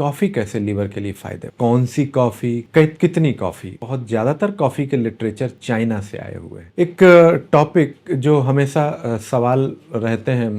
Coffee कैसे liver के लिए फायदे, कौन सी कॉफी, कितनी कॉफी। बहुत ज्यादातर कॉफी के लिटरेचर चाइना से आए हुए हैं। एक टॉपिक जो हमेशा सवाल रहते हैं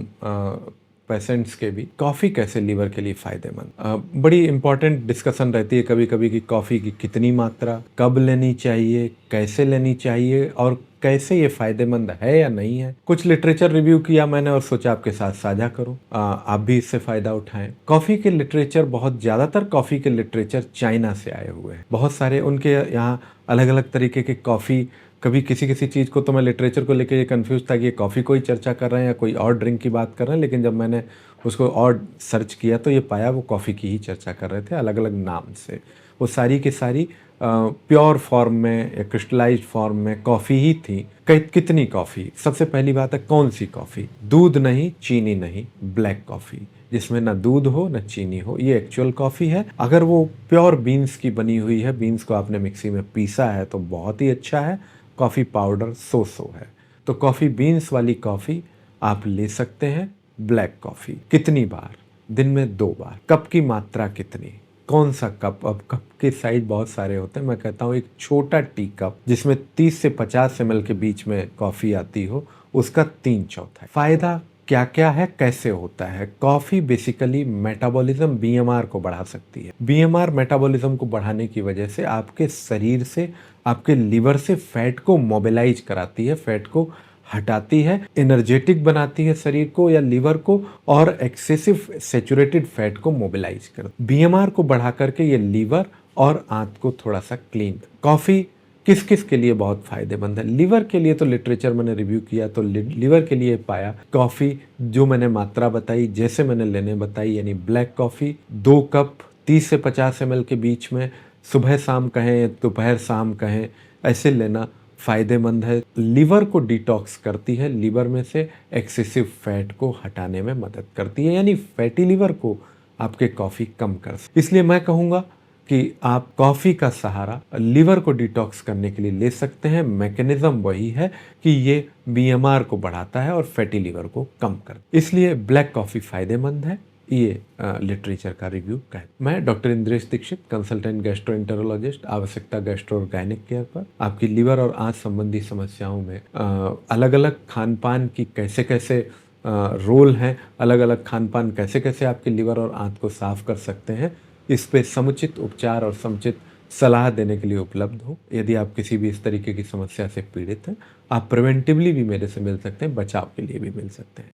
पेशेंट्स के भी, कॉफ़ी कैसे लीवर के लिए फ़ायदेमंद। बड़ी इंपॉर्टेंट डिस्कशन रहती है कभी कभी कि कॉफ़ी की कितनी मात्रा, कब लेनी चाहिए, कैसे लेनी चाहिए और कैसे ये फ़ायदेमंद है या नहीं है। कुछ लिटरेचर रिव्यू किया मैंने और सोचा आपके साथ साझा करूं, आप भी इससे फ़ायदा उठाएं। कॉफ़ी के लिटरेचर, बहुत ज़्यादातर कॉफ़ी के लिटरेचर चाइना से आए हुए हैं। बहुत सारे उनके यहाँ अलग अलग तरीके के कॉफ़ी, कभी किसी किसी चीज़ को तो मैं लिटरेचर को लेके ये कंफ्यूज था कि ये कॉफ़ी को ही चर्चा कर रहे हैं या कोई और ड्रिंक की बात कर रहे हैं, लेकिन जब मैंने उसको और सर्च किया तो ये पाया वो कॉफ़ी की ही चर्चा कर रहे थे अलग अलग नाम से। वो सारी की सारी प्योर फॉर्म में या क्रिस्टलाइज्ड फॉर्म में कॉफ़ी ही थी। कितनी कॉफ़ी, सबसे पहली बात है कौन सी कॉफ़ी। दूध नहीं, चीनी नहीं, ब्लैक कॉफ़ी जिसमें ना दूध हो ना चीनी हो, ये एक्चुअल कॉफ़ी है। अगर वो प्योर बीन्स की बनी हुई है, बीन्स को आपने मिक्सी में पीसा है तो बहुत ही अच्छा है। कॉफ़ी पाउडर सो है। तो कॉफ़ी बीन्स वाली कॉफ़ी आप ले सकते हैं। ब्लैक कॉफ़ी कितनी बार, दिन में 2 बार। कप की मात्रा कितनी, कौन सा कप। अब कप के साइज बहुत सारे होते हैं, मैं कहता हूँ एक छोटा टी कप जिसमें 30 से 50 ml के बीच में कॉफ़ी आती हो, उसका 3/4। फ़ायदा क्या क्या है, कैसे होता है। कॉफ़ी बेसिकली मेटाबॉलिज्म, बीएमआर को बढ़ा सकती है। बीएमआर मेटाबॉलिज्म को बढ़ाने की वजह से आपके शरीर से, आपके लीवर से फैट को मोबिलाइज कराती है, फैट को हटाती है, एनर्जेटिक बनाती है शरीर को या लीवर को, और एक्सेसिव सैचुरेटेड फैट को मोबिलाइज कर बीएमआर को बढ़ा करके ये लीवर और आंत को थोड़ा सा क्लीन। कॉफ़ी किस किस के लिए बहुत फायदेमंद है। लीवर के लिए तो लिटरेचर मैंने रिव्यू किया तो लीवर के लिए पाया कॉफ़ी जो मैंने मात्रा बताई, जैसे मैंने लेने बताई, यानी ब्लैक कॉफ़ी 2 कप 30 से 50 ml के बीच में, सुबह शाम कहें दोपहर शाम कहें, ऐसे लेना फ़ायदेमंद है। लीवर को डिटॉक्स करती है, लीवर में से एक्सेसिव फैट को हटाने में मदद करती है, यानी फैटी लीवर को आपके कॉफ़ी कम कर सकती है। इसलिए मैं कहूँगा कि आप कॉफ़ी का सहारा लीवर को डिटॉक्स करने के लिए ले सकते हैं। मैकेनिज्म वही है कि ये बीएमआर को बढ़ाता है और फैटी लीवर को कम करता है, इसलिए ब्लैक कॉफ़ी फ़ायदेमंद है। ये लिटरेचर का रिव्यू है। मैं doctor Indresh Dixit, consultant gastroenterologist, आवश्यकता गैस्ट्रो और गायनिक केयर पर आपकी लीवर और आंत संबंधी समस्याओं में अलग अलग खान पान की कैसे कैसे रोल हैं, अलग अलग खान पान कैसे कैसे आपके लीवर और आंत को साफ कर सकते हैं, इस पे समुचित उपचार और समुचित सलाह देने के लिए उपलब्ध हो। यदि आप किसी भी इस तरीके की समस्या से पीड़ित हैं, आप प्रिवेंटिवली भी मेरे से मिल सकते हैं, बचाव के लिए भी मिल सकते हैं।